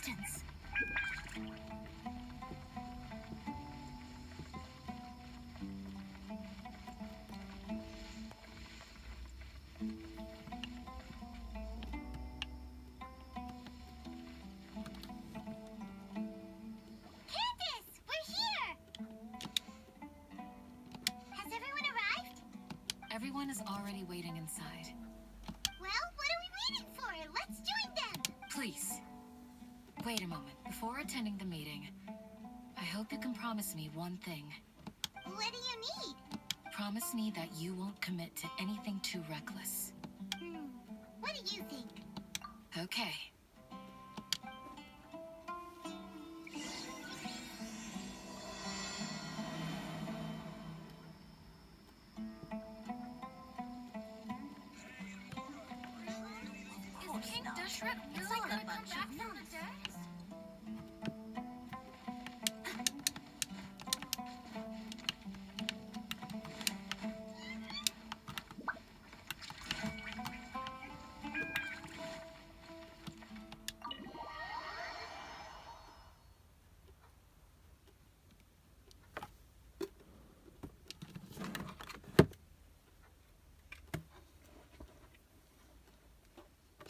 distance. Everyone is already waiting inside. Well, what are we waiting for? Let's join them! Please, wait a moment. Before attending the meeting, I hope you can promise me one thing. What do you need? Promise me that you won't commit to anything too reckless. What do you think? Okay. It's like a bunch of from the dead.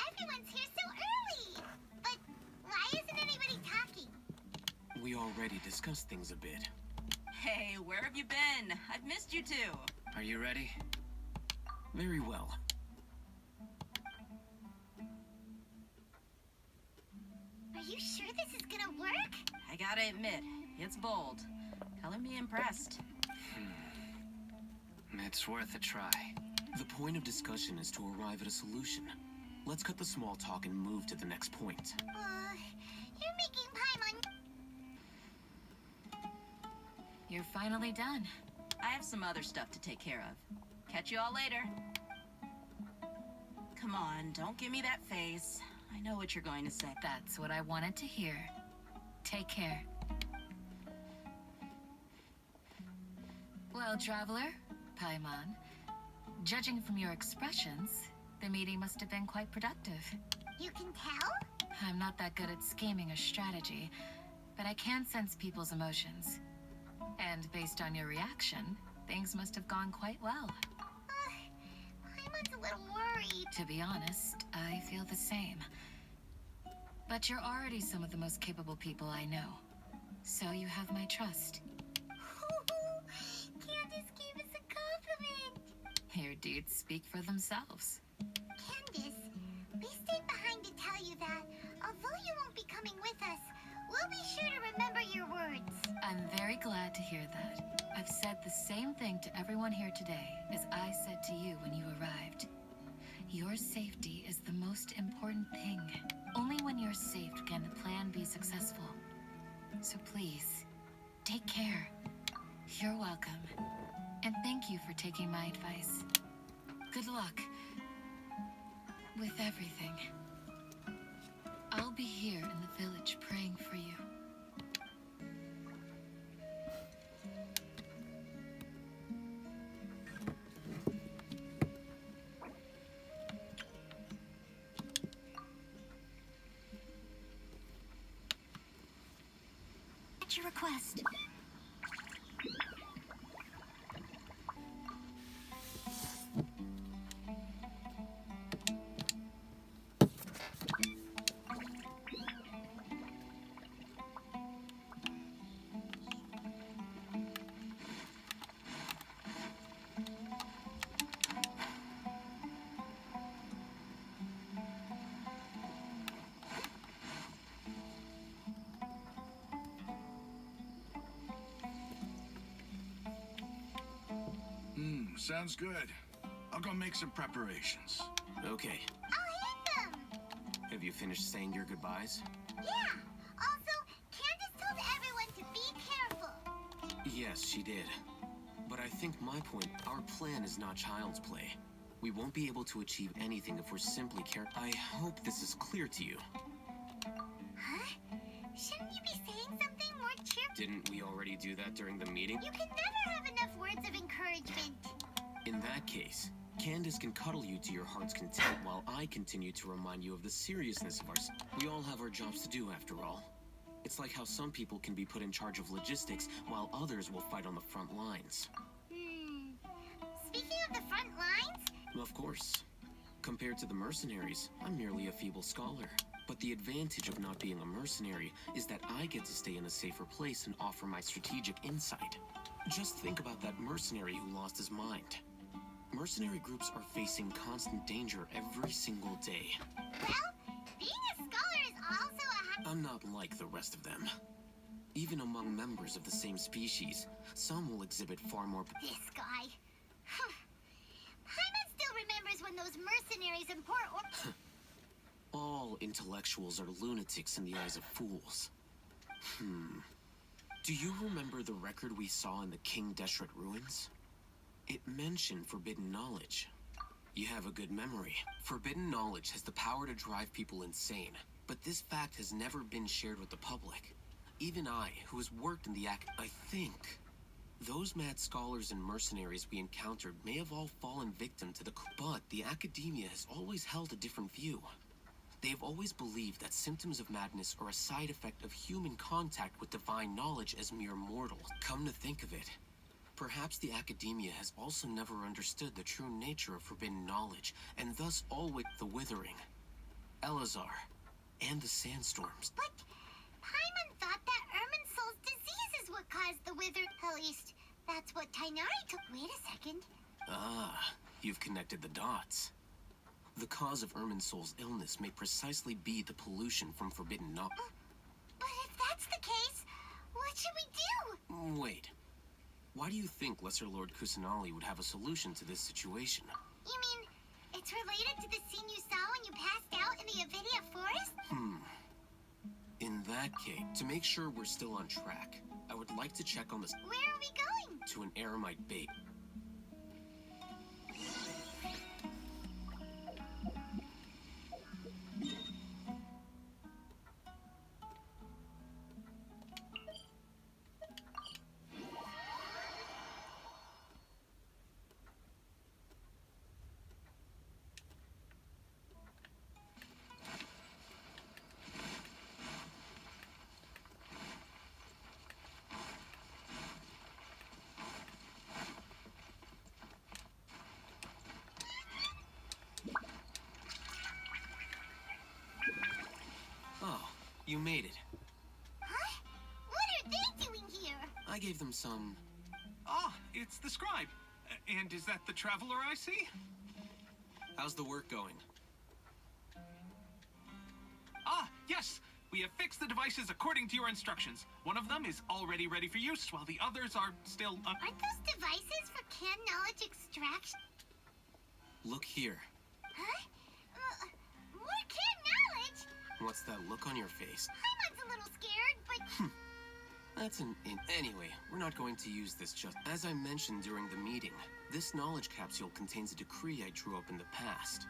Everyone's here so early! But why isn't anybody talking? We already discussed things a bit. Hey, where have you been? I've missed you too. Are you ready? Very well. Are you sure this is gonna work? I gotta admit, it's bold. Color me impressed. It's worth a try. The point of discussion is to arrive at a solution. Let's cut the small talk and move to the next point. You're making Paimon... You're finally done. I have some other stuff to take care of. Catch you all later. Come on, don't give me that face. I know what you're going to say. That's what I wanted to hear. Take care. Well, traveler, Paimon, judging from your expressions, the meeting must have been quite productive. You can tell? I'm not that good at scheming or strategy, but I can sense people's emotions. And based on your reaction, things must have gone quite well. Paimon's a little worried. To be honest, I feel the same. But you're already some of the most capable people I know. So you have my trust. Candace gave us a compliment. Your deeds speak for themselves. Candace, we stayed behind to tell you that, although you won't be coming with us, we'll be sure to remember your words. I'm very glad to hear that. I've said the same thing to everyone here today as I said to you when you arrived. Your safety is the most important thing. Only when you're safe can the plan be successful. So please, take care. You're welcome. And thank you for taking my advice. Good luck with everything. I'll be here in the village praying for you. At your request. Sounds good. I'll go make some preparations. Okay. I'll hit them! Have you finished saying your goodbyes? Yeah! Also, Candace told everyone to be careful. Yes, she did. But I think my point, our plan is not child's play. We won't be able to achieve anything if we're simply I hope this is clear to you. Huh? Shouldn't you be saying something more cheerful? Didn't we already do that during the meeting? You can never have enough words of encouragement. In that case, Candace can cuddle you to your heart's content while I continue to remind you of the seriousness of we all have our jobs to do after all. It's like how some people can be put in charge of logistics while others will fight on the front lines. Speaking of the front lines, Of course. Compared to the mercenaries, I'm merely a feeble scholar. But the advantage of not being a mercenary is that I get to stay in a safer place and offer my strategic insight. Just think about that mercenary who lost his mind. Mercenary groups are facing constant danger every single day. well, being a scholar is also a I'm not like the rest of them. Even among members of the same species, some will exhibit far more... This guy. Paimon still remembers when those mercenaries in Port or... All intellectuals are lunatics in the eyes of fools. Do you remember the record we saw in the King Deshret ruins? It mentioned forbidden knowledge. You have a good memory. Forbidden knowledge has the power to drive people insane, but this fact has never been shared with the public. Even I, who has worked in the I think those mad scholars and mercenaries we encountered may have all fallen victim to but the academia has always held a different view. They have always believed that symptoms of madness are a side effect of human contact with divine knowledge as mere mortals. Come to think of it, perhaps the academia has also never understood the true nature of forbidden knowledge, and thus always the Withering, Elazar, and the Sandstorms. But Paimon thought that Irminsul's disease is what caused the wither. At least, that's what Tainari took. Wait a second. Ah, you've connected the dots. The cause of Irminsul's illness may precisely be the pollution from forbidden knowledge. But if that's the case, what should we do? Wait. Why do you think Lesser Lord Kusanali would have a solution to this situation? You mean it's related to the scene you saw when you passed out in the Avidia forest? In that case, to make sure we're still on track, I would like to check on this Where are we going? to an Aramite bait. You made it. Huh? What are they doing here? I gave them some... Ah, it's the scribe. And is that the traveler I see? How's the work going? Ah, yes. We have fixed the devices according to your instructions. One of them is already ready for use, while the others are still... Aren't those devices for canned knowledge extraction? Look here. Huh? More canned knowledge? What's that look on your face? Paimon's a little scared, but... That's anyway, we're not going to use this just... As I mentioned during the meeting, this knowledge capsule contains a decree I drew up in the past.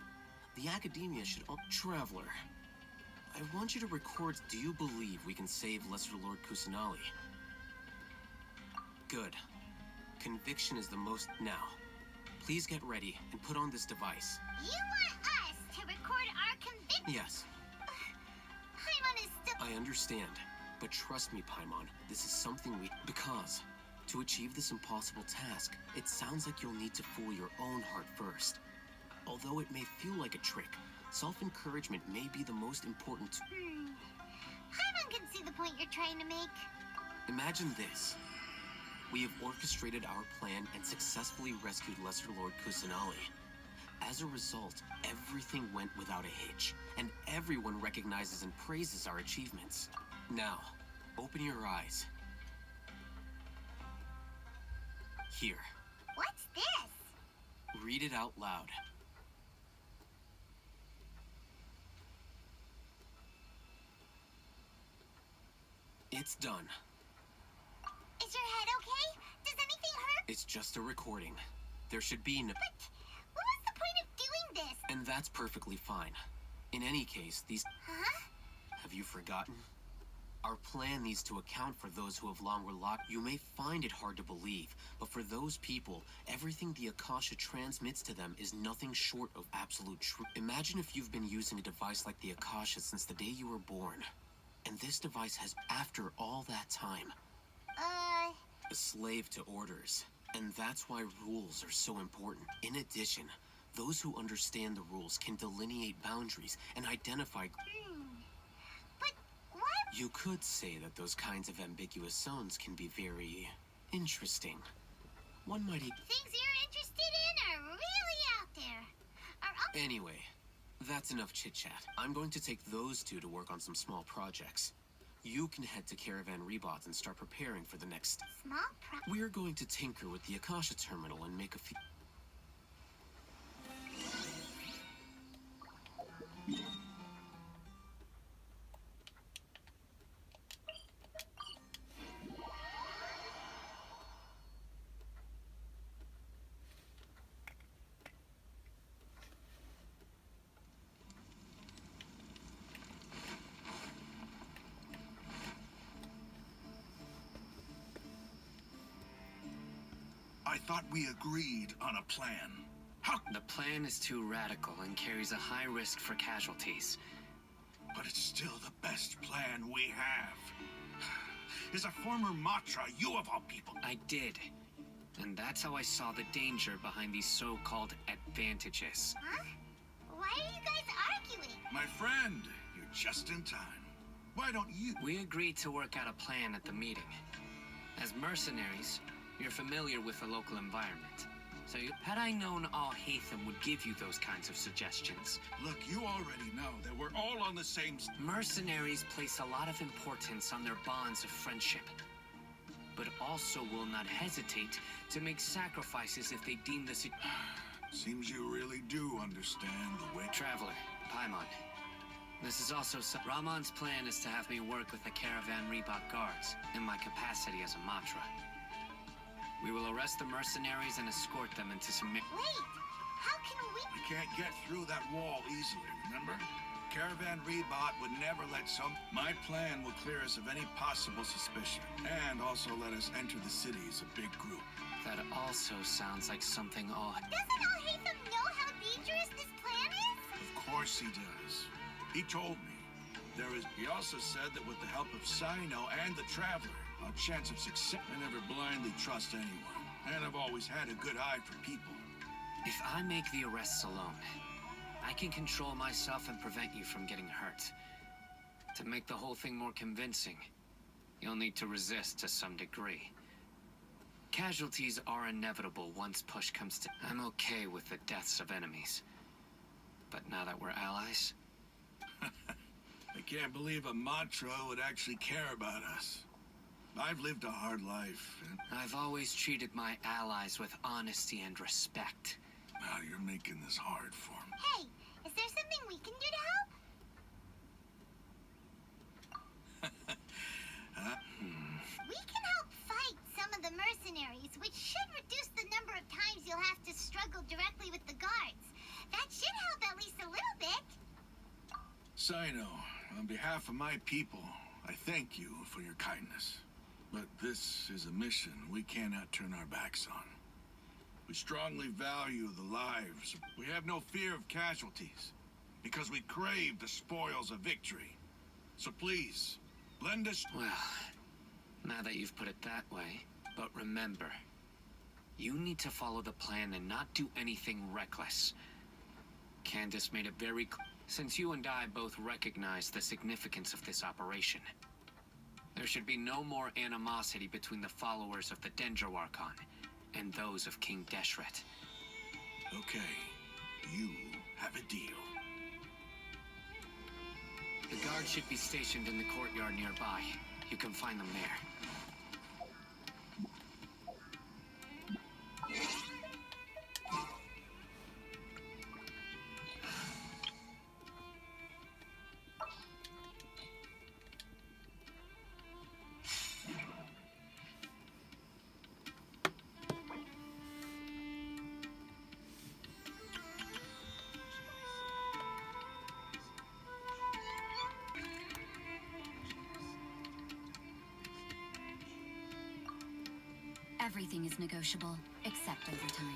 The academia should... Traveler, I want you to record... Do you believe we can save Lesser Lord Kusanali? Good. Conviction is the most... Now, please get ready and put on this device. You want us to record our conviction? Yes. Paimon is still... I understand, but trust me, Paimon, this is something we... Because, to achieve this impossible task, it sounds like you'll need to fool your own heart first. Although it may feel like a trick, self-encouragement may be the most important... Paimon can see the point you're trying to make. Imagine this. We have orchestrated our plan and successfully rescued Lesser Lord Kusanali. As a result, everything went without a hitch, and everyone recognizes and praises our achievements. Now, open your eyes. Here. What's this? Read it out loud. It's done. Is your head okay? Does anything hurt? It's just a recording. There should be no... But what was the point of doing this? And that's perfectly fine. In any case, these... Huh? Have you forgotten? Our plan needs to account for those who have longer locked. You may find it hard to believe, but for those people, everything the Akasha transmits to them is nothing short of absolute truth. Imagine if you've been using a device like the Akasha since the day you were born. And this device has, after all that time, a slave to orders. And that's why rules are so important. In addition, those who understand the rules can delineate boundaries and identify. But why? You could say that those kinds of ambiguous zones can be very interesting. One might Things you're interested in are really out there. Anyway, that's enough chit-chat. I'm going to take those two to work on some small projects. You can head to Caravan Rebot and start preparing for the next. We're going to tinker with the Akasha terminal and make a few. I thought we agreed on a plan. How? The plan is too radical and carries a high risk for casualties. But it's still the best plan we have. As a former Matra, you of all people. I did. And that's how I saw the danger behind these so-called advantages. Huh? Why are you guys arguing? My friend, you're just in time. Why don't you? We agreed to work out a plan at the meeting. As mercenaries, you're familiar with the local environment. So had I known Al-Haytham would give you those kinds of suggestions. Look, you already know that we're all on the same... Mercenaries place a lot of importance on their bonds of friendship, but also will not hesitate to make sacrifices if they deem the Seems you really do understand the way... Traveler, Paimon. This is also Rahman's plan is to have me work with the Caravan Rebot guards in my capacity as a Matra. We will arrest the mercenaries and escort them into some... Wait! How can we... We can't get through that wall easily, remember? Caravan Rebot would never let some... My plan will clear us of any possible suspicion, and also let us enter the city as a big group. That also sounds like something all... Doesn't Al-Haytham know how dangerous this plan is? Of course he does. He told me. He also said that with the help of Sino and the Traveler, our chance of success... I never blindly trust anyone, and I've always had a good eye for people. If I make the arrests alone, I can control myself and prevent you from getting hurt. To make the whole thing more convincing, you'll need to resist to some degree. Casualties are inevitable once push comes to... I'm okay with the deaths of enemies. But now that we're allies... I can't believe a Matra would actually care about us. I've lived a hard life, and... I've always treated my allies with honesty and respect. Now you're making this hard for me. Hey, is there something we can do to help? We can help fight some of the mercenaries, which should reduce the number of times you'll have to struggle directly with the guards. That should help at least a little bit. Sino, on behalf of my people, I thank you for your kindness. But this is a mission we cannot turn our backs on. We strongly value the lives. We have no fear of casualties, because we crave the spoils of victory. So please, lend us... Well, now that you've put it that way, but remember, you need to follow the plan and not do anything reckless. Candace made it very clear. Since you and I both recognize the significance of this operation, there should be no more animosity between the followers of the Dendro Archon and those of King Deshret. Okay, you have a deal. The guards should be stationed in the courtyard nearby. You can find them there. Everything is negotiable, except overtime.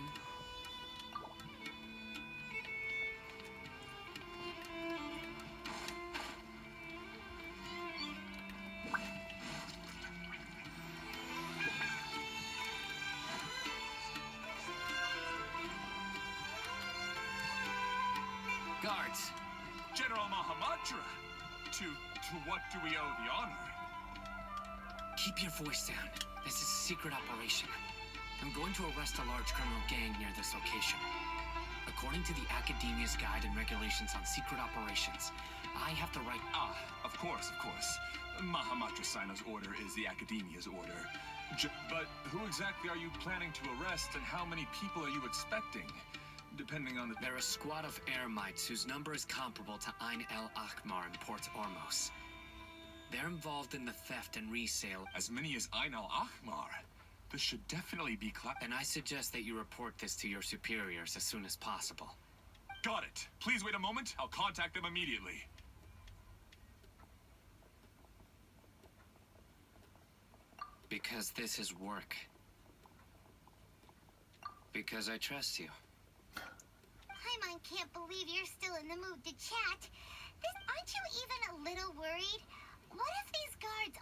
Guards! General Mahamatra! To what do we owe the honor? Keep your voice down. This is a secret operation. I'm going to arrest a large criminal gang near this location. According to the Academia's Guide and Regulations on Secret Operations, I have the right... Ah, of course. Mahamatra Sino's order is the Academia's order. But who exactly are you planning to arrest, and how many people are you expecting? Depending on the... They're a squad of Eremites whose number is comparable to Ain el Akmar in Port Ormos. They're involved in the theft and resale. As many as Ain al Ahmar. This should definitely be And I suggest that you report this to your superiors as soon as possible. Got it. Please wait a moment. I'll contact them immediately. Because this is work. Because I trust you. Paimon can't believe you're still in the mood to chat. Aren't you even a little worried? What if these guards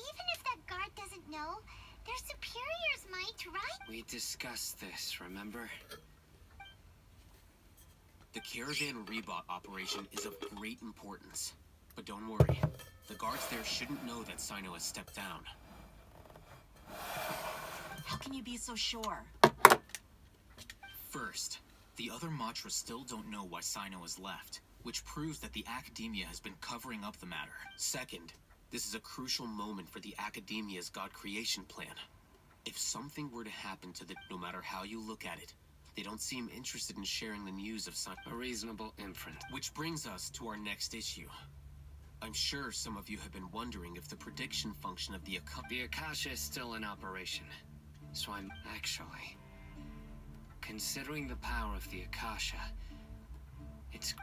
even if that guard doesn't know, their superiors might, right? We discussed this, remember? The Caravan Rebot operation is of great importance. But don't worry, the guards there shouldn't know that Sino has stepped down. How can you be so sure? First, the other Matras still don't know why Sino has left, which proves that the Academia has been covering up the matter. Second, this is a crucial moment for the Academia's God creation plan. If something were to happen to no matter how you look at it, they don't seem interested in sharing the news of Sino. A reasonable inference. Which brings us to our next issue. I'm sure some of you have been wondering if the prediction function of the Akasha is still in operation. So I'm actually... Considering the power of the Akasha,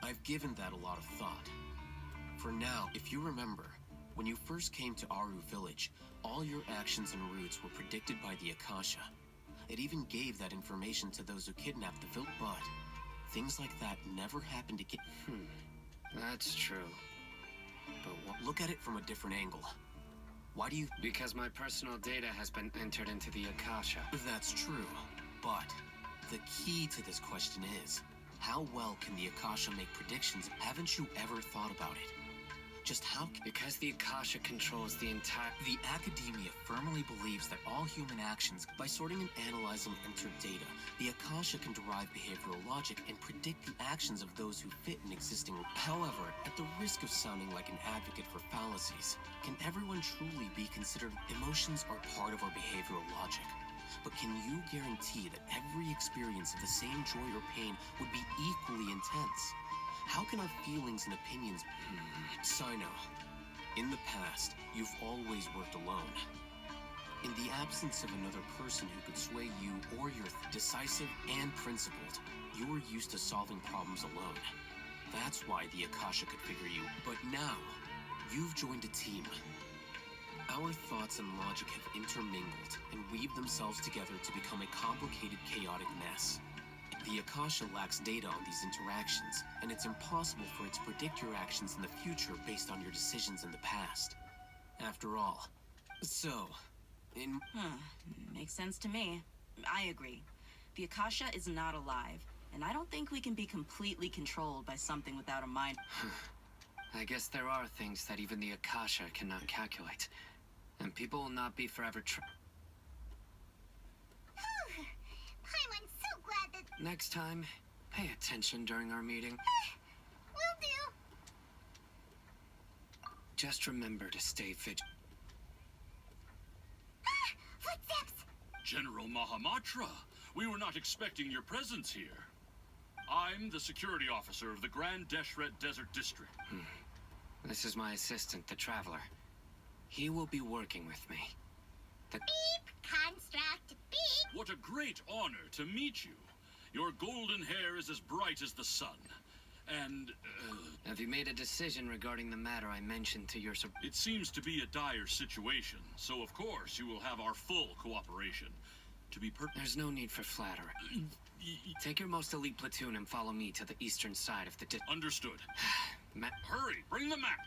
I've given that a lot of thought. For now, if you remember, when you first came to Aru Village, all your actions and routes were predicted by the Akasha. It even gave that information to those who kidnapped the village, but things like that never happened again. That's true. But look at it from a different angle. Why do you... Because my personal data has been entered into the Akasha. That's true, but the key to this question is, how well can the Akasha make predictions? Haven't you ever thought about it? Just how... Because the Akasha controls the entire... The Academia firmly believes that all human actions, By sorting and analyzing entered data, the Akasha can derive behavioral logic and predict the actions of those who fit in existing... However, at the risk of sounding like an advocate for fallacies, can everyone truly be considered... Emotions are part of our behavioral logic. But can you guarantee that every experience of the same joy or pain would be equally intense? How can our feelings and opinions... Sino, in the past, you've always worked alone. In the absence of another person who could sway you or your decisive and principled, you were used to solving problems alone. That's why the Akasha could figure you. But now, you've joined a team. Our thoughts and logic have intermingled and weaved themselves together to become a complicated, chaotic mess. The Akasha lacks data on these interactions, and it's impossible for it to predict your actions in the future based on your decisions in the past. After all, Makes sense to me. I agree. The Akasha is not alive, and I don't think we can be completely controlled by something without a mind. I guess there are things that even the Akasha cannot calculate. And people will not be forever Paimon's so glad that... Next time, pay attention during our meeting. Will do. Just remember to stay vigilant. Footsteps! General Mahamatra, we were not expecting your presence here. I'm the security officer of the Grand Deshret Desert District. This is my assistant, the Traveler. He will be working with me. Beep! Construct, beep! What a great honor to meet you. Your golden hair is as bright as the sun. And, Have you made a decision regarding the matter I mentioned to your it seems to be a dire situation, so of course you will have our full cooperation. To be There's no need for flattery. Take your most elite platoon and follow me to the eastern side of the Understood. Ma- Hurry, bring the map.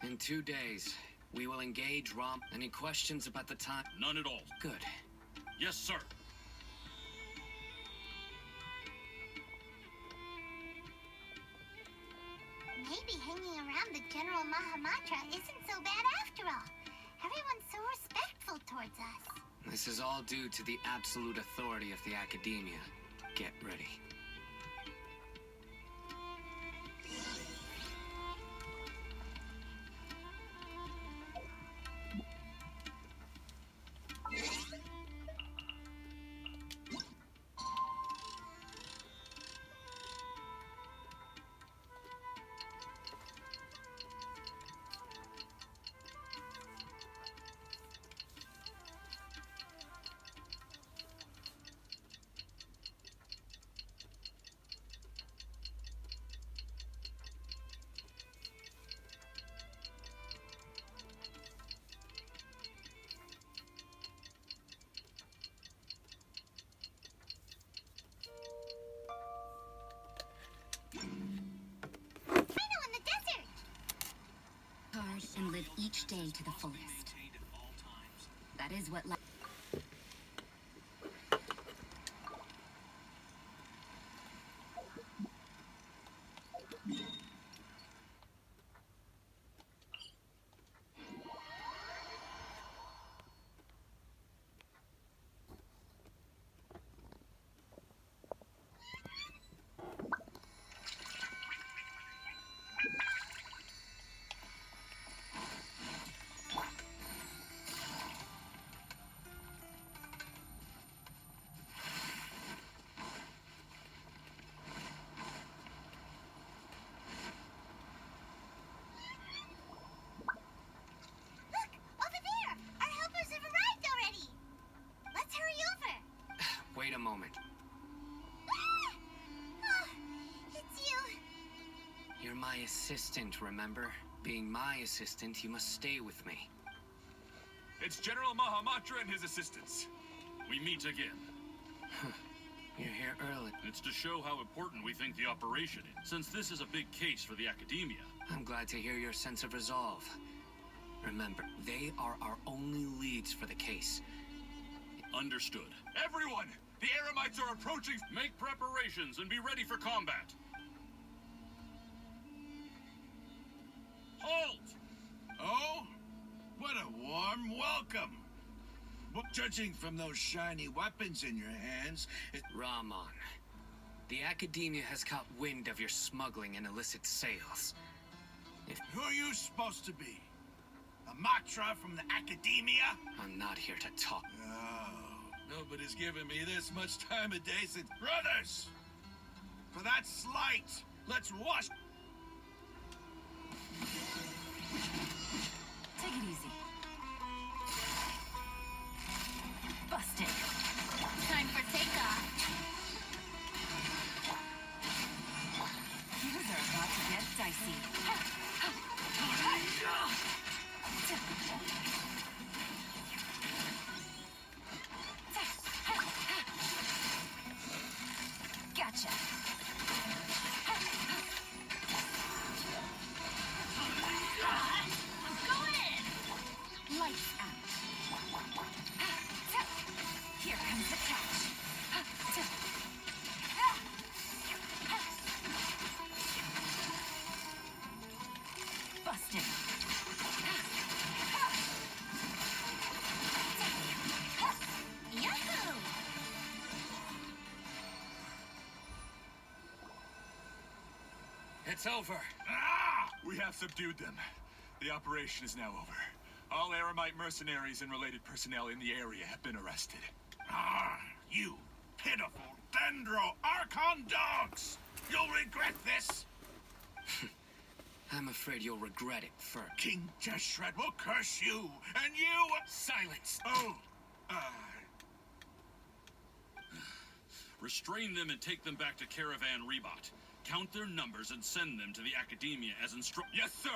In 2 days, we will engage Rom. Any questions about the time? None at all. Good. Yes, sir. Maybe hanging around the General Mahamatra isn't so bad after all. Everyone's so respectful towards us. This is all due to the absolute authority of the Academia. Get ready. Rhino in the desert! Hard and live each day to the fullest. That is what life. Look! Over there! Our helpers have arrived already! Let's hurry over! Wait a moment. Ah! Oh, it's you! You're my assistant, remember? Being my assistant, you must stay with me. It's General Mahamatra and his assistants. We meet again. You're here early. It's to show how important we think the operation is, since this is a big case for the Academia. I'm glad to hear your sense of resolve. Remember, they are our only leads for the case. Understood. Everyone! The Eremites are approaching! Make preparations and be ready for combat. Halt! Oh? What a warm welcome! Well, judging from those shiny weapons in your hands, Rahman, the Academia has caught wind of your smuggling and illicit sales. who are you supposed to be? A Matra from the Academia? I'm not here to talk. Oh, nobody's given me this much time of day since... Brothers! For that slight, let's wash... Take it easy. Busted. Time for takeoff! Things are about to get dicey. Gotcha. Go in! Lights out. Here comes the catch. Busted. Yahoo! It's over. Ah! We have subdued them. The operation is now over. All Eremite mercenaries and related personnel in the area have been arrested. Ah, you pitiful Dendro Archon dogs! You'll regret this! I'm afraid you'll regret it first. King Deshret will curse you, and you... Silence! Oh, Restrain them and take them back to Caravan Rebot. Count their numbers and send them to the Academia as instructed. Yes, sir!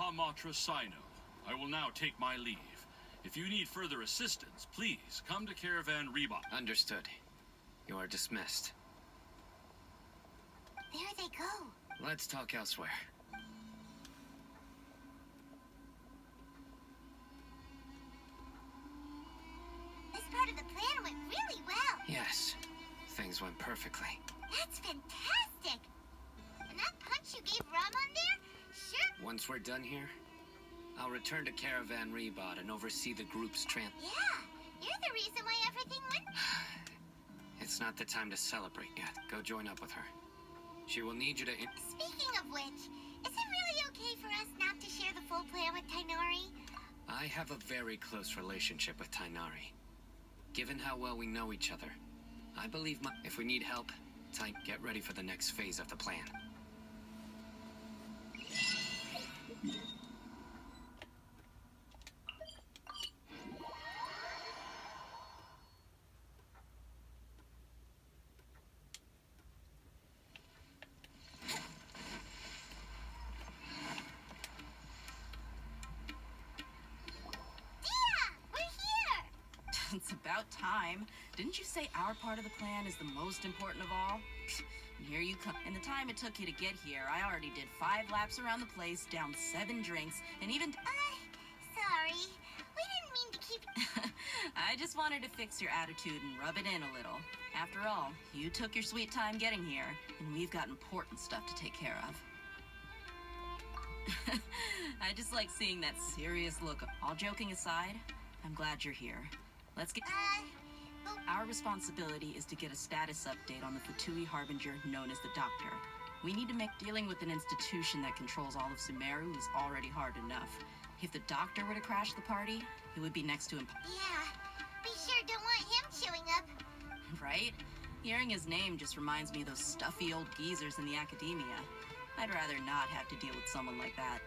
Mahamatra Sino. I will now take my leave. If you need further assistance, please come to Caravan Rebot. Understood. You are dismissed. There they go. Let's talk elsewhere. This part of the plan went really well. Yes. Things went perfectly. That's fantastic. And that punch you gave Ramon there? Sure. Once we're done here, I'll return to Caravan Rebot and oversee the group's Yeah, you're the reason why everything went... It's not the time to celebrate yet. Go join up with her. She will need you to... Speaking of which, is it really okay for us not to share the full plan with Tainari? I have a very close relationship with Tainari. Given how well we know each other, I believe if we need help, get ready for the next phase of the plan. It's about time. Didn't you say our part of the plan is the most important of all? And here you come. In the time it took you to get here, I already did 5 laps around the place, down 7 drinks, and even... Sorry. We didn't mean to keep... I just wanted to fix your attitude and rub it in a little. After all, you took your sweet time getting here, and we've got important stuff to take care of. I just like seeing that serious look. All joking aside, I'm glad you're here. Let's get... Our responsibility is to get a status update on the Fatui Harbinger known as the Doctor. We need to make dealing with an institution that controls all of Sumeru is already hard enough. If the Doctor were to crash the party, it would be next to him. Yeah, we sure don't want him showing up. Right? Hearing his name just reminds me of those stuffy old geezers in the academia. I'd rather not have to deal with someone like that.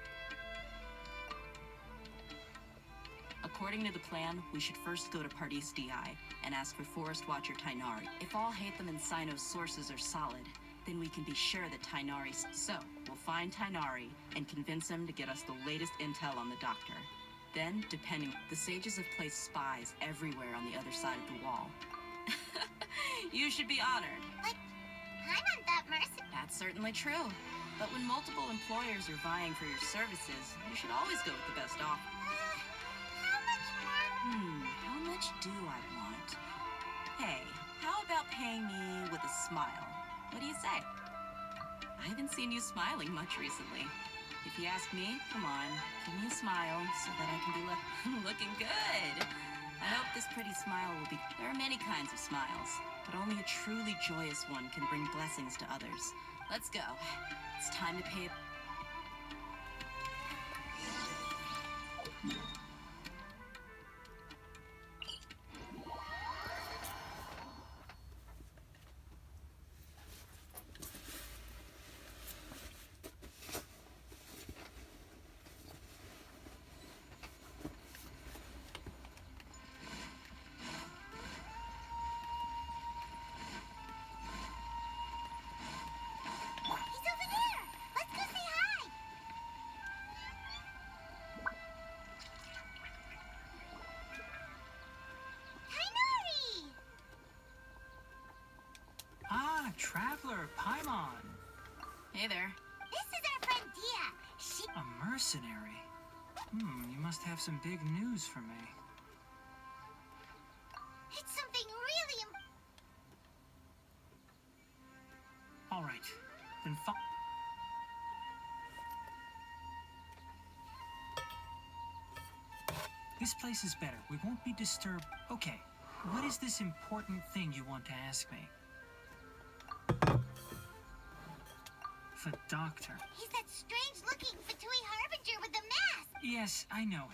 According to the plan, we should first go to Pardis DI and ask for Forest Watcher Tainari. If all Hatham and Sino's sources are solid, then we can be sure that Tainari's... So, we'll find Tainari and convince him to get us the latest intel on the Doctor. Then, depending... The sages have placed spies everywhere on the other side of the wall. You should be honored. But I'm not that merciful. That's certainly true. But when multiple employers are vying for your services, you should always go with the best offer. How much do I want? Hey, how about paying me with a smile? What do you say? I haven't seen you smiling much recently. If you ask me, come on, give me a smile so that I can be looking good. I hope this pretty smile will be... There are many kinds of smiles, but only a truly joyous one can bring blessings to others. Let's go. It's time to pay... Traveler, Paimon. Hey there. This is our friend Dia. She... A mercenary? You must have some big news for me. It's something really All right, then This place is better. We won't be disturbed. Okay, what is this important thing you want to ask me? The Doctor. He's that strange-looking Fatui Harbinger with the mask! Yes, I know.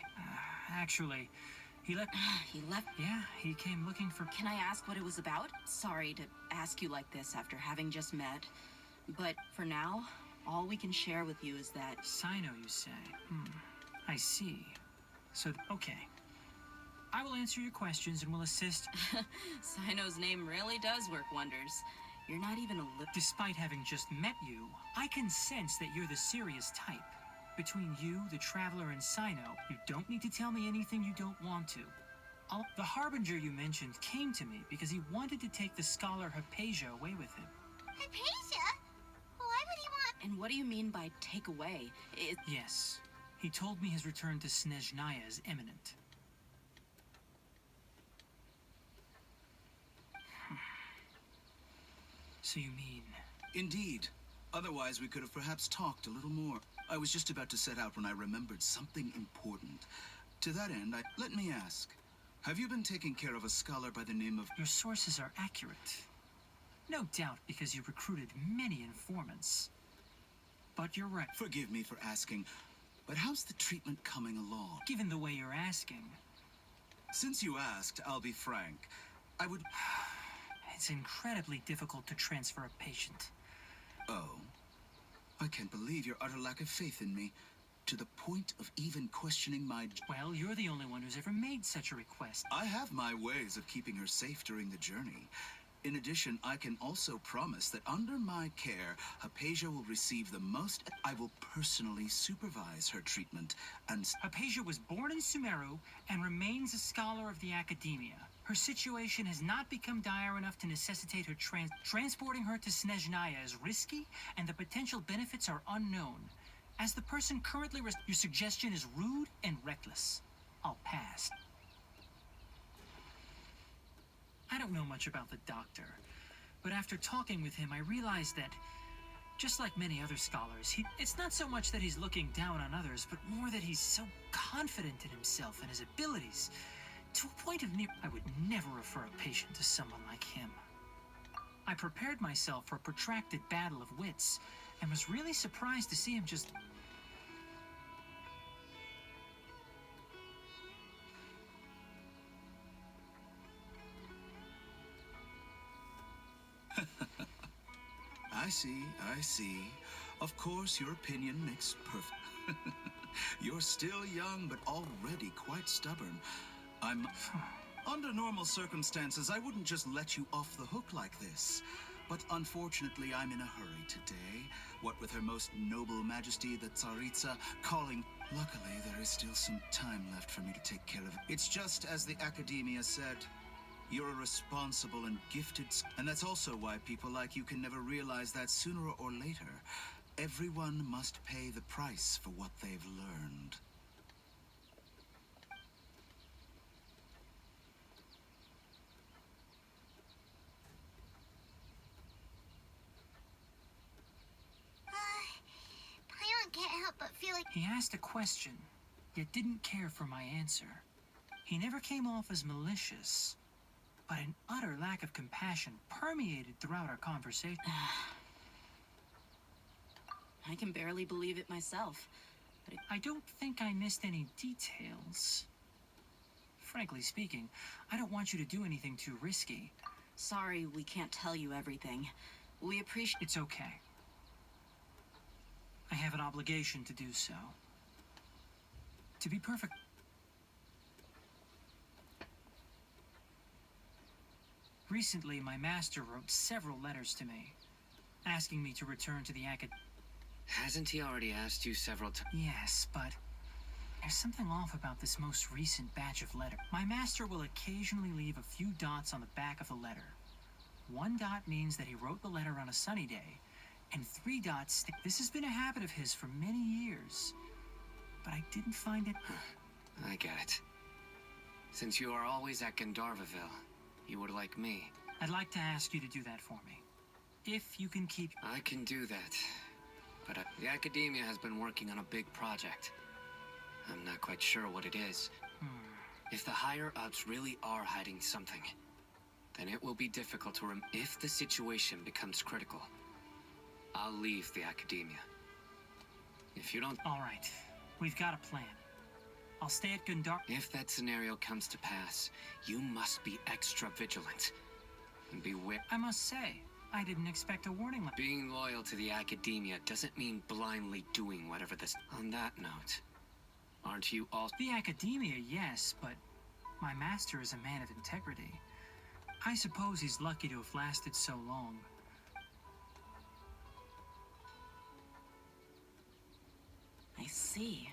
Actually, he left... He left? Yeah, he came looking for... Can I ask what it was about? Sorry to ask you like this after having just met. But for now, all we can share with you is that... Sino, you say? I see. So, okay. I will answer your questions and will assist... Sino's name really does work wonders. You're not even a lip... Despite having just met you, I can sense that you're the serious type. between you, the Traveler, and Sino. You don't need to tell me anything you don't want to. The Harbinger you mentioned came to me because he wanted to take the scholar Hypatia away with him. Hypatia? Why would he want... And what do you mean by take away? Yes. He told me his return to Snezhnaya is imminent. So you mean... Indeed. Otherwise, we could have perhaps talked a little more. I was just about to set out when I remembered something important. To that end, let me ask, have you been taking care of a scholar by the name of... Your sources are accurate. No doubt because you recruited many informants. But you're right. Forgive me for asking, but how's the treatment coming along? Given the way you're asking... Since you asked, I'll be frank. I would... It's incredibly difficult to transfer a patient. Oh. I can't believe your utter lack of faith in me. To the point of even questioning my... Well, you're the only one who's ever made such a request. I have my ways of keeping her safe during the journey. In addition, I can also promise that under my care, Hypatia will receive the most... I will personally supervise her treatment and... Hypatia was born in Sumeru and remains a scholar of the Academia. Her situation has not become dire enough to necessitate her transporting her to Snezhnaya is risky, and the potential benefits are unknown. As the person currently... Your suggestion is rude and reckless. I'll pass. I don't know much about the doctor, but after talking with him, I realized that, just like many other scholars, it's not so much that he's looking down on others, but more that he's so confident in himself and his abilities, to a point of near... I would never refer a patient to someone like him. I prepared myself for a protracted battle of wits, and was really surprised to see him just... I see. Of course, your opinion makes perfect... You're still young, but already quite stubborn. Under normal circumstances, I wouldn't just let you off the hook like this. But unfortunately, I'm in a hurry today. What with Her Most Noble Majesty, the Tsaritsa, calling... Luckily, there is still some time left for me to take care of it. It's just as the Academia said. You're a responsible and gifted... And that's also why people like you can never realize that sooner or later, everyone must pay the price for what they've learned. Paimon can't help but feel like... He asked a question, yet didn't care for my answer. He never came off as malicious, but an utter lack of compassion permeated throughout our conversation. I can barely believe it myself. But I don't think I missed any details. Frankly speaking, I don't want you to do anything too risky. Sorry, we can't tell you everything. We appreciate... It's okay. I have an obligation to do so. To be perfect... Recently, my master wrote several letters to me, asking me to return to the Academia. Hasn't he already asked you several times? Yes, but there's something off about this most recent batch of letters. My master will occasionally leave a few dots on the back of the letter. 1 dot means that he wrote the letter on a sunny day, and 3 dots... This has been a habit of his for many years, but I didn't find it... I get it. Since you are always at Gandharvaville, you would like me. I'd like to ask you to do that for me. If you can keep... I can do that. But the Academia has been working on a big project. I'm not quite sure what it is. If the higher-ups really are hiding something, then it will be difficult to if the situation becomes critical, I'll leave the Academia. If you don't... All right. We've got a plan. I'll stay at Gundar... If that scenario comes to pass, you must be extra vigilant. And beware... I must say, I didn't expect a warning like... Being loyal to the Academia doesn't mean blindly doing whatever this... On that note, aren't you all... The Academia, yes, but my master is a man of integrity. I suppose he's lucky to have lasted so long. I I see.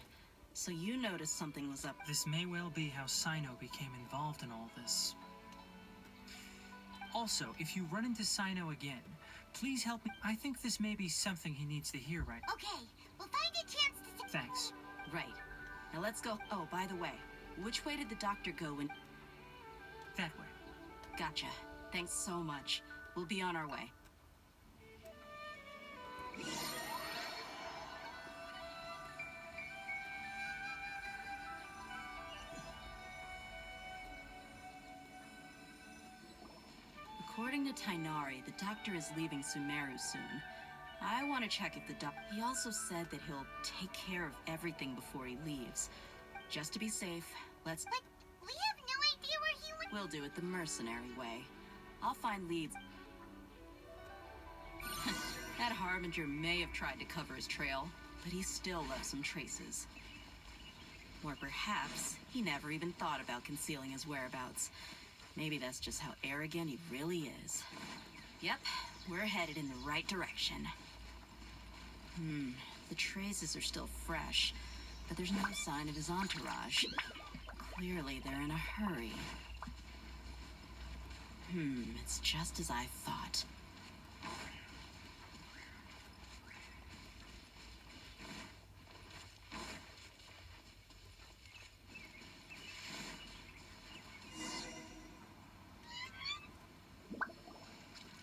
So you noticed something was up. This may well be how Sino became involved in all this. Also, if you run into Sino again, please help me. I think this may be something he needs to hear right now. Okay, we'll find a chance to... Thanks. Right. Now let's go. Oh, by the way, which way did the doctor go when... That way. Gotcha. Thanks so much. We'll be on our way. According to Tainari, the doctor is leaving Sumeru soon. I want to check if the He also said that he'll take care of everything before he leaves. Just to be safe, let's... But we have no idea where he went. We'll do it the mercenary way. I'll find leads. That Harbinger may have tried to cover his trail, but he still left some traces. Or perhaps he never even thought about concealing his whereabouts. Maybe that's just how arrogant he really is. Yep, we're headed in the right direction. The traces are still fresh, but there's no sign of his entourage. Clearly they're in a hurry. It's just as I thought.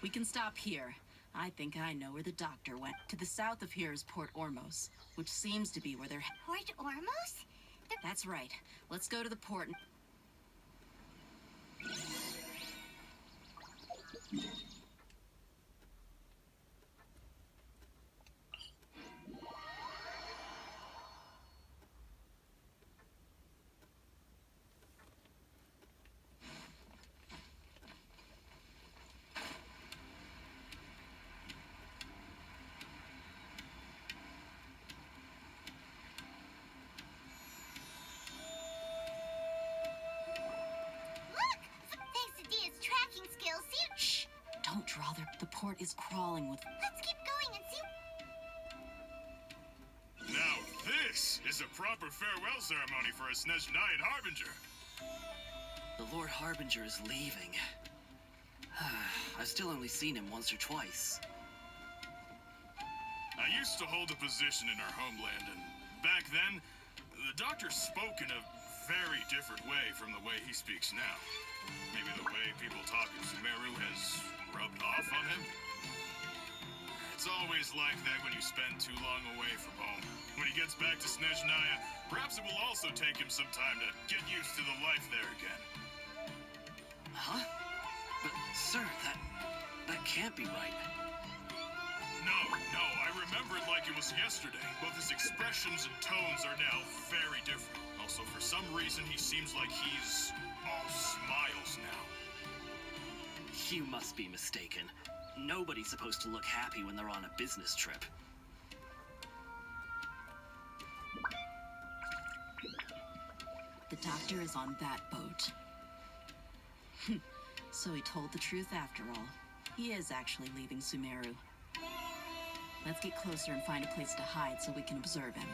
We can stop here. I think I know where the doctor went. To the south of here is Port Ormos, which seems to be where they're... Port Ormos? That's right. Let's go to the port. Don't draw there. The port is crawling with... Let's keep going and see... Now this is a proper farewell ceremony for a Snezhnayan Harbinger. The Lord Harbinger is leaving. I've still only seen him once or twice. I used to hold a position in our homeland, and back then, the doctor spoke in a very different way from the way he speaks now. Maybe the way people talk in Sumeru has rubbed off on him? It's always like that when you spend too long away from home. When he gets back to Snezhnaya, perhaps it will also take him some time to get used to the life there again. Huh? But, sir, that can't be right. No, I remember it like it was yesterday. Both his expressions and tones are now very different. Also, for some reason, he seems like he's all smiles now. You must be mistaken. Nobody's supposed to look happy when they're on a business trip. The doctor is on that boat. So he told the truth after all. He is actually leaving Sumeru. Let's get closer and find a place to hide so we can observe him.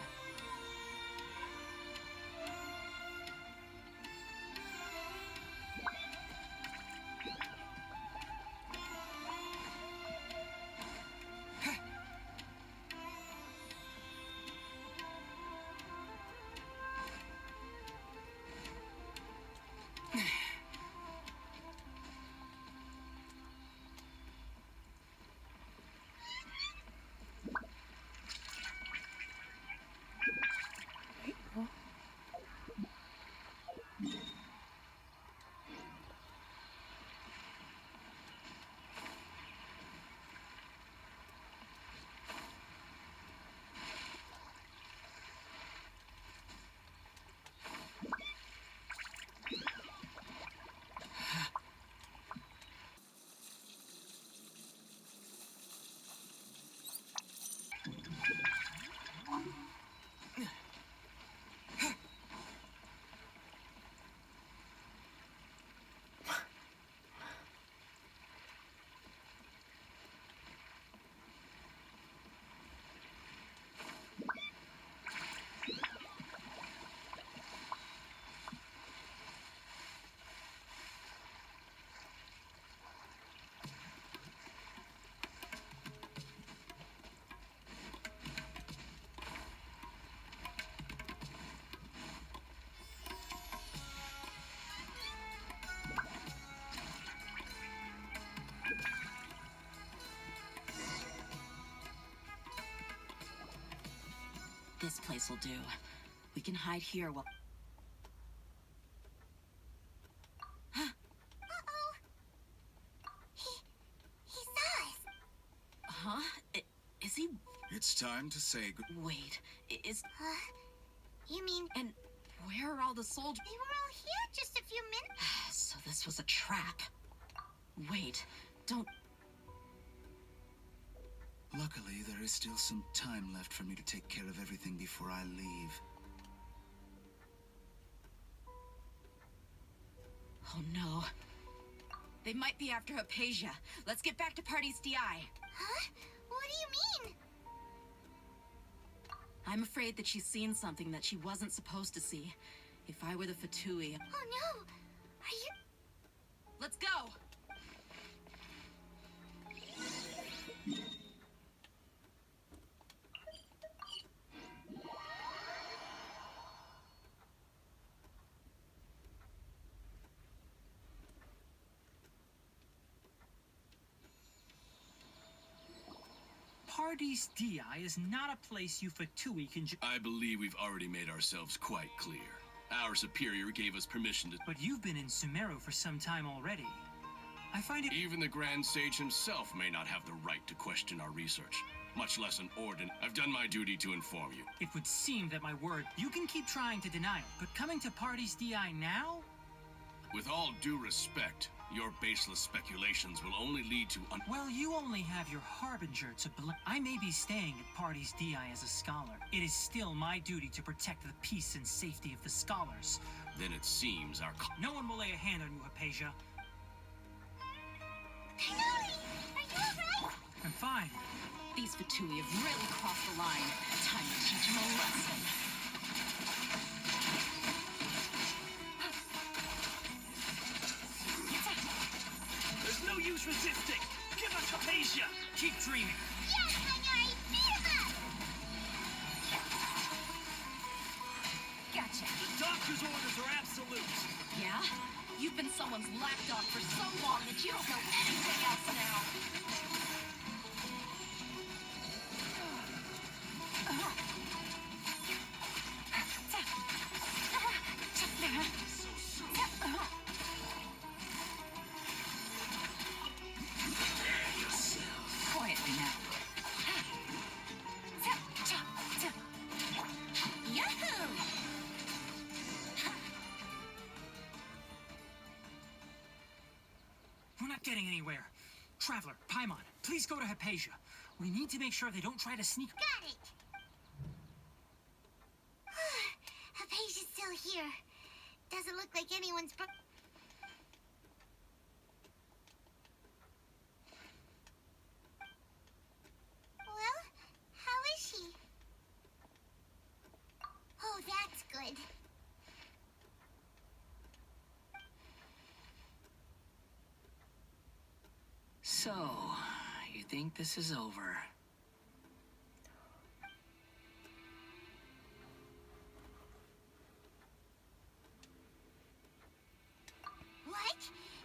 place will do. We can hide here while... Uh-oh. He saw us. Huh? Is he... It's time to say good... Wait, is... You mean... And where are all the soldiers? They were all here just a few minutes... So this was a trap. Wait, don't... Luckily, there is still some time left for me to take care of everything before I leave. Oh no. They might be after Hypatia. Let's get back to Party's DI. Huh? What do you mean? I'm afraid that she's seen something that she wasn't supposed to see. If I were the Fatui... Oh no! Are you... Let's go! Party's DI is not a place you Fatui can I believe we've already made ourselves quite clear. Our superior gave us permission to... But you've been in Sumeru for some time already. I find it... Even the Grand Sage himself may not have the right to question our research, much less an Orden. I've done my duty to inform you. It would seem that my word... You can keep trying to deny it, but coming to Party's DI now? With all due respect, your baseless speculations will only lead to Well, you only have your Harbinger to blame. I may be staying at Party's DI as a scholar. It is still my duty to protect the peace and safety of the scholars. Then it seems our... No one will lay a hand on you, Hypatia. Finale! Are you alright? I'm fine. These Fatui have really crossed the line. Time to teach them a lesson. There's no use resisting! Give us Hypatia! Keep dreaming! Yes, Finale! Beat him up! Gotcha. The doctor's orders are absolute! Yeah? You've been someone's lapdog for so long that you don't know anything else now. Quietly now. Yahoo! We're not getting anywhere. Traveler, Paimon, please go to Hypatia. We need to make sure they don't try to sneak... Got it! Hypatia's still here. Doesn't look like anyone's Well, how is she? Oh, that's good. So, you think this is over? What?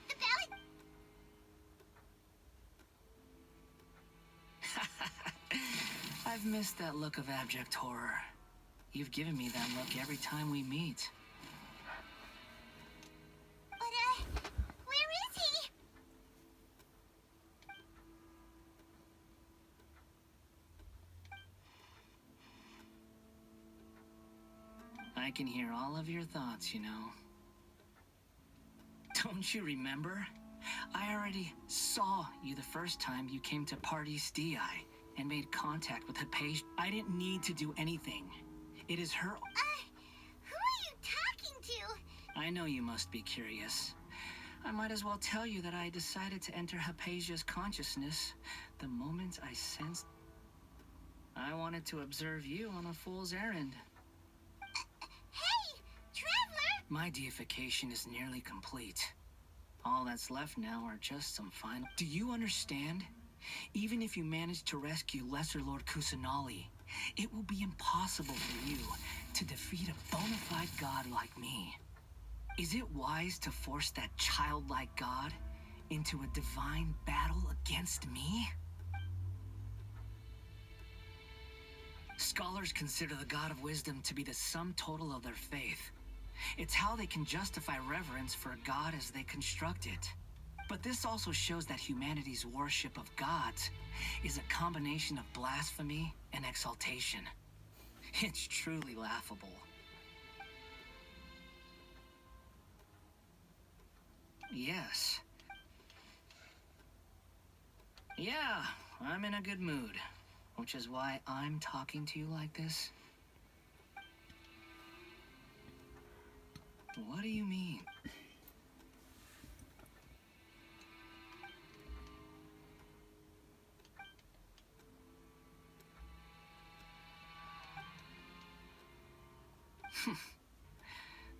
The ballot... I've missed that look of abject horror. You've given me that look every time we meet. But, where is he? I can hear all of your thoughts, you know. Don't you remember? I already saw you the first time you came to Party's DI and made contact with Hypatia. I didn't need to do anything. It is her... Who are you talking to? I know you must be curious. I might as well tell you that I decided to enter Hypatia's consciousness the moment I sensed... I wanted to observe you on a fool's errand. Hey, Traveler! My deification is nearly complete. All that's left now are just some final... Do you understand? Even if you manage to rescue Lesser Lord Kusanali, it will be impossible for you to defeat a bona fide god like me. Is it wise to force that childlike god into a divine battle against me? Scholars consider the God of Wisdom to be the sum total of their faith. It's how they can justify reverence for a god as they construct it. But this also shows that humanity's worship of gods is a combination of blasphemy and exaltation. It's truly laughable. Yes. Yeah, I'm in a good mood, which is why I'm talking to you like this. What do you mean?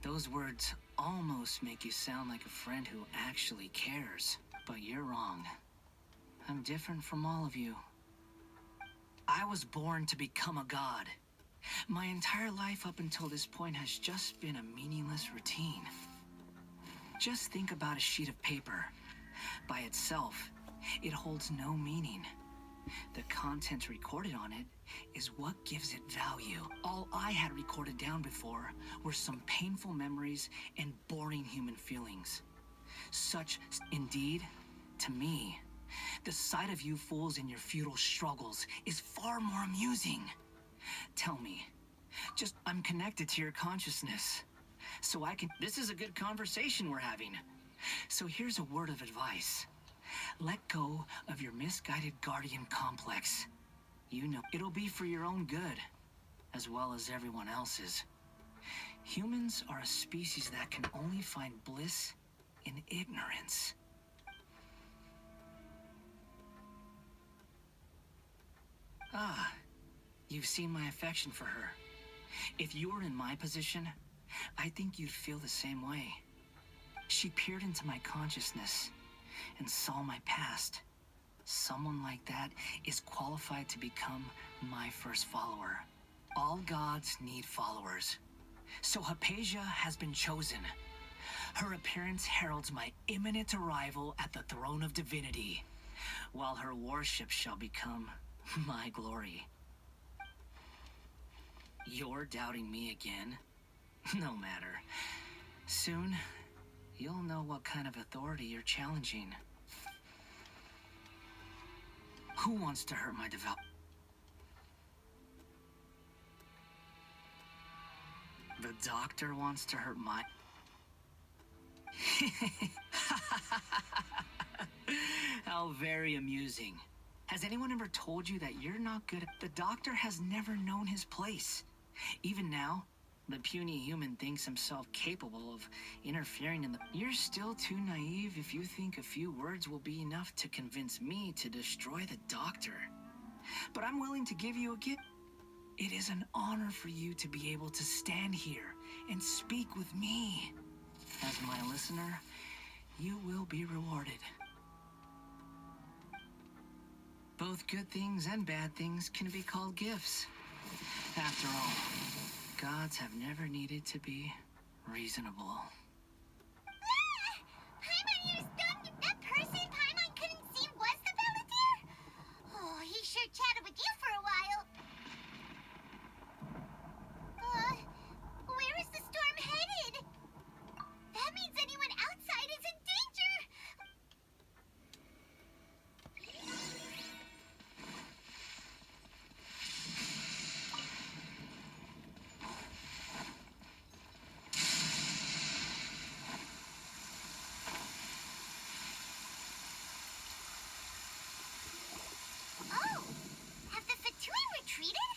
Those words almost make you sound like a friend who actually cares. But you're wrong. I'm different from all of you. I was born to become a god. My entire life up until this point has just been a meaningless routine. Just think about a sheet of paper. By itself, it holds no meaning. The content recorded on it is what gives it value. All I had recorded down before were some painful memories and boring human feelings. Such, indeed, to me, the sight of you fools in your futile struggles is far more amusing. Tell me, I'm connected to your consciousness, so I can. This is a good conversation we're having. So here's a word of advice. Let go of your misguided guardian complex. You know, it'll be for your own good, as well as everyone else's. Humans are a species that can only find bliss in ignorance. Ah, you've seen my affection for her. If you were in my position, I think you'd feel the same way. She peered into my consciousness and saw my past. Someone like that is qualified to become my first follower. All gods need followers. So Hypatia has been chosen. Her appearance heralds my imminent arrival at the throne of divinity, while her worship shall become my glory. You're doubting me again? No matter. Soon, you'll know what kind of authority you're challenging. Who wants to hurt my devout? The doctor wants to hurt my... How very amusing. Has anyone ever told you that you're not good at... The doctor has never known his place. Even now, the puny human thinks himself capable of interfering in the... You're still too naive if you think a few words will be enough to convince me to destroy the doctor. But I'm willing to give you a gift. It is an honor for you to be able to stand here and speak with me. As my listener, you will be rewarded. Both good things and bad things can be called gifts. After all, gods have never needed to be reasonable. Paimon, you're stunned. That person Paimon couldn't see was the Belladeer? Oh, he sure chatted with you for a while. Where is the storm headed? That means anyone outside is in danger. Oh, have the Fatui retreated?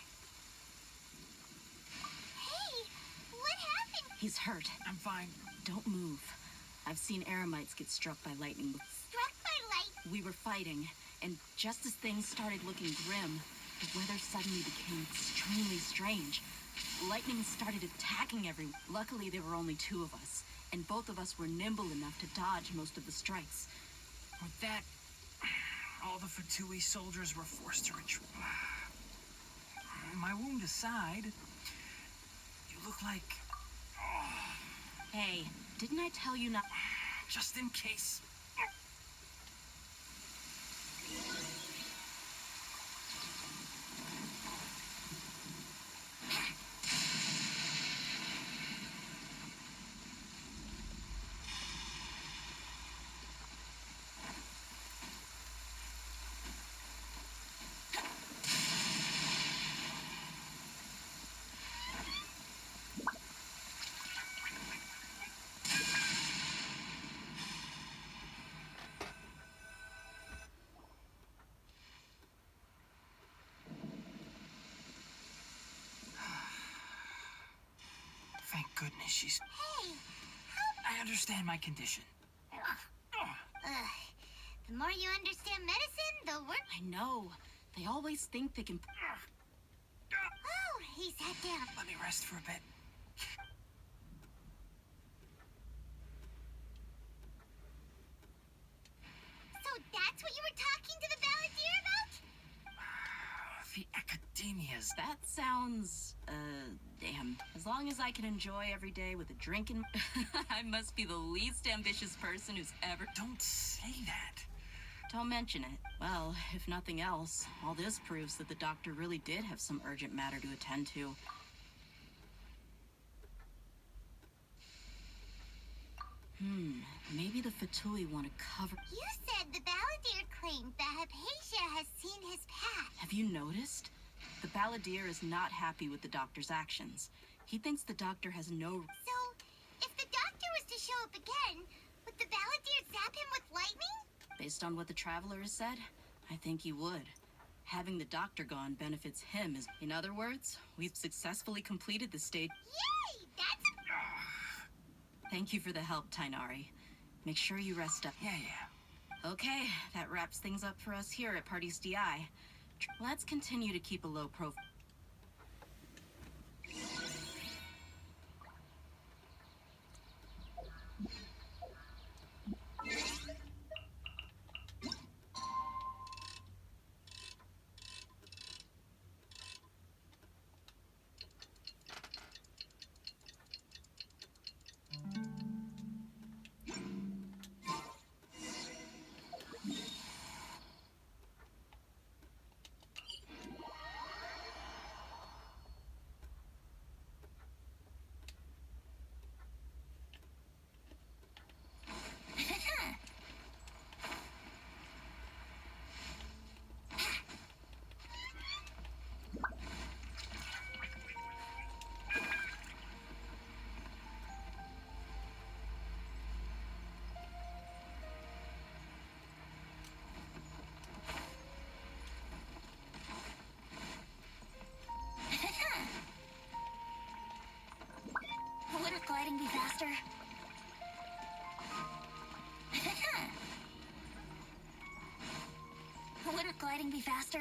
Hey, what happened? He's hurt. I'm fine. Don't move. I've seen Eremites get struck by lightning. Struck by light? We were fighting, and just as things started looking grim, the weather suddenly became extremely strange. Lightning started attacking everyone. Luckily, there were only two of us, and both of us were nimble enough to dodge most of the strikes. With that, all the Fatui soldiers were forced to retreat. My wound aside, you look like... Hey, didn't I tell you not... Just in case. Thank goodness she's... Hey, I understand my condition. the more you understand medicine, the worse. I know. They always think they can... Oh, he sat down. Let me rest for a bit. So that's what you were talking to the balladeer about? The academias. That sounds, damn. As long as I can enjoy every day with a drink in... I must be the least ambitious person who's ever... Don't say that. Don't mention it. Well, if nothing else, all this proves that the doctor really did have some urgent matter to attend to. Maybe the Fatui want to cover... You said the balladeer claimed that Hypatia has seen his path. Have you noticed? The balladeer is not happy with the doctor's actions. He thinks the doctor has no... So, if the doctor was to show up again, would the balladeer zap him with lightning? Based on what the traveler has said, I think he would. Having the doctor gone benefits him. In other words, we've successfully completed the stage... Yay! That's a... Thank you for the help, Tainari. Make sure you rest up. Yeah. Okay, that wraps things up for us here at Party's DI. Let's continue to keep a low profile. Wouldn't gliding be faster? Wouldn't gliding be faster?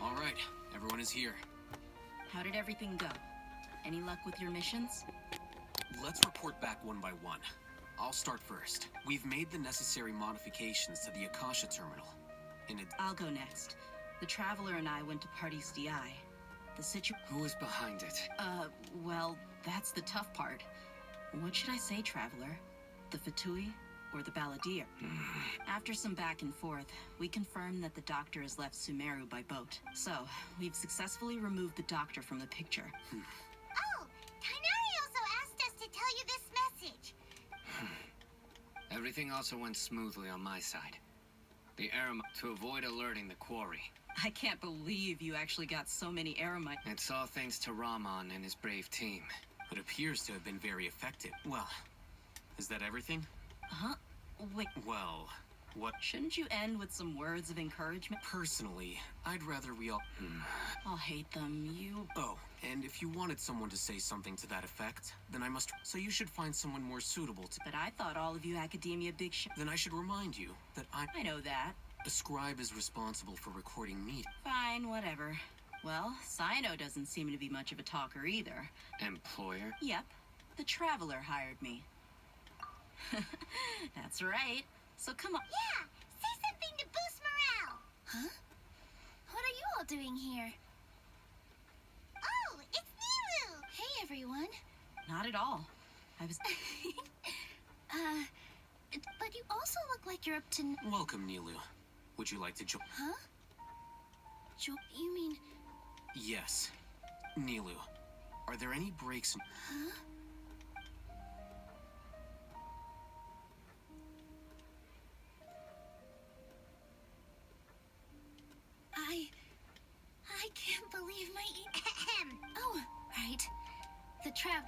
All right, everyone is here. How did everything go? Any luck with your missions? Let's report back one by one. I'll start first. We've made the necessary modifications to the Akasha terminal. I'll go next. The Traveler and I went to Party's DI. Who is behind it? Well, that's the tough part. What should I say, Traveler? The Fatui or the Balladeer? After some back and forth, we confirmed that the doctor has left Sumeru by boat. So, we've successfully removed the doctor from the picture. Oh, Tainari also asked us to tell you this message. Everything also went smoothly on my side. The Eremite, to avoid alerting the quarry. I can't believe you actually got so many Eremite. It's all thanks to Rahman and his brave team. It appears to have been very effective. Well, is that everything? Huh? Wait. Well, what... Shouldn't you end with some words of encouragement? Personally, I'd rather we all... I'll hate them, you... Oh, and if you wanted someone to say something to that effect, then I must... So you should find someone more suitable to... But I thought all of you academia big Then I should remind you that I know that. The scribe is responsible for recording meetings. Fine, whatever. Well, Sino doesn't seem to be much of a talker either. Employer? Yep. The Traveler hired me. That's right. So come on. Yeah! Say something to boost morale! Huh? What are you all doing here? Oh, it's Niru! Hey, everyone. Not at all. I was... But you also look like you're up to... Welcome, Nilu. Would you like to join? Huh? You mean... Yes. Nilu, are there any breaks? Huh? I can't believe my... Oh, right. The trap.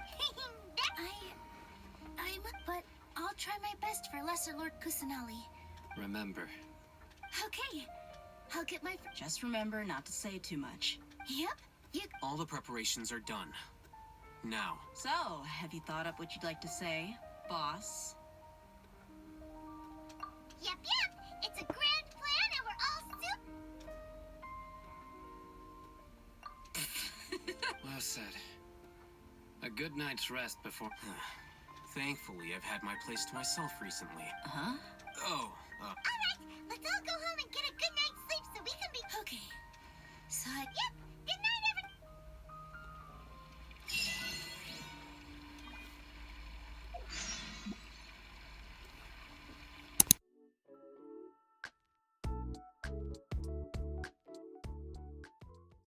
But I'll try my best for Lesser Lord Kusanali. Remember. Okay. I'll get my... Just remember not to say too much. Yep. All the preparations are done. Now. So, have you thought up what you'd like to say, boss? Yep. It's a grand plan and we're all Well said. A good night's rest before... Thankfully, I've had my place to myself recently. Huh?